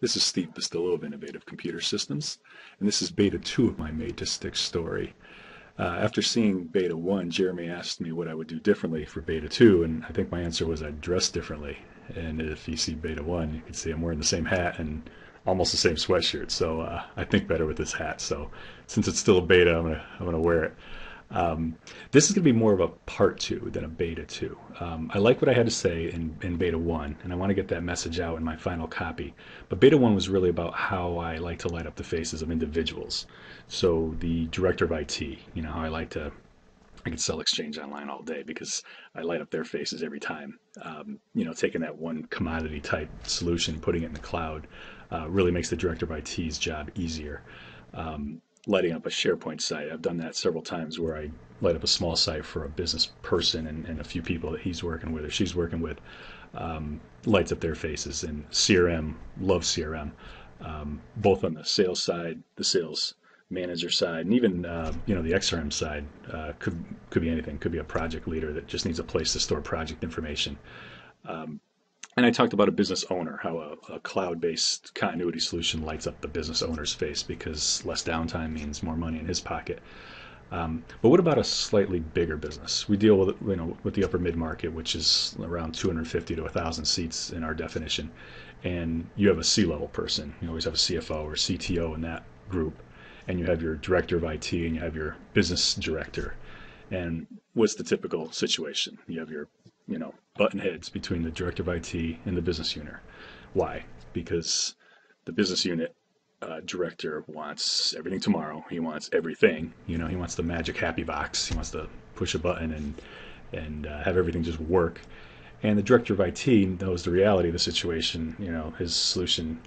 This is Steve Bustillo of Innovative Computer Systems, and this is Beta 2 of my Made to Stick story. After seeing Beta 1, Jeremy asked me what I would do differently for Beta 2, and I think my answer was I'd dress differently. And if you see Beta 1, you can see I'm wearing the same hat and almost the same sweatshirt, so I think better with this hat. So since it's still a beta, I'm gonna wear it. This is going to be more of a part 2 than a beta 2. I like what I had to say in beta 1, and I want to get that message out in my final copy. But beta 1 was really about how I like to light up the faces of individuals. So the director of IT, how I could sell Exchange Online all day because I light up their faces every time. Taking that one commodity type solution, putting it in the cloud, really makes the director of IT's job easier. Lighting up a SharePoint site. I've done that several times where I light up a small site for a business person and a few people that he's working with or she's working with, lights up their faces. And CRM, love CRM, both on the sales side, the sales manager side, and even the XRM side. Could be anything. Could be a project leader that just needs a place to store project information. And I talked about a business owner, how a cloud-based continuity solution lights up the business owner's face because less downtime means more money in his pocket. But what about a slightly bigger business? We deal with the upper mid-market, which is around 250 to 1,000 seats in our definition. And you have a C-level person. You always have a CFO or CTO in that group. And you have your director of IT and you have your business director. And what's the typical situation? You have your button heads between the director of IT and the business unit. Why? Because the business unit director wants everything tomorrow. He wants everything. He wants the magic happy box. He wants to push a button and have everything just work. And the director of IT knows the reality of the situation. His solution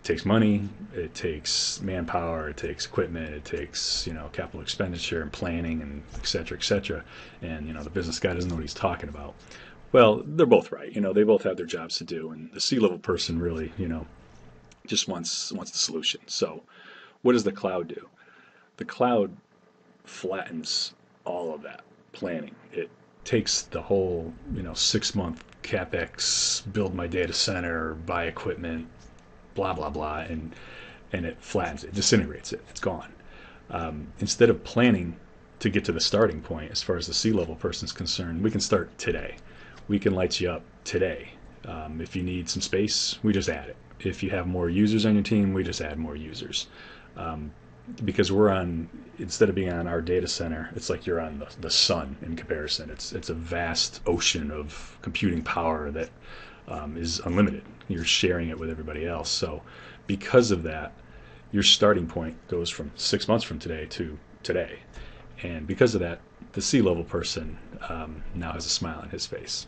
takes money, it takes manpower, it takes equipment, it takes capital expenditure and planning and et cetera, et cetera. And the business guy doesn't know what he's talking about. Well, they're both right. They both have their jobs to do, and the C-level person really just wants the solution. So what does the cloud do? The cloud flattens all of that planning. It takes the whole 6-month capex, build my data center, buy equipment, blah blah blah, and it flattens it, disintegrates it. It's gone. Instead of planning to get to the starting point, as far as the C-level person's concerned, we can start today. We can light you up today. If you need some space, we just add it. If you have more users on your team, we just add more users. Because instead of being on our data center, it's like you're on the sun in comparison. It's a vast ocean of computing power that is unlimited. You're sharing it with everybody else. So because of that, your starting point goes from 6 months from today to today. And because of that, the C-level person now has a smile on his face.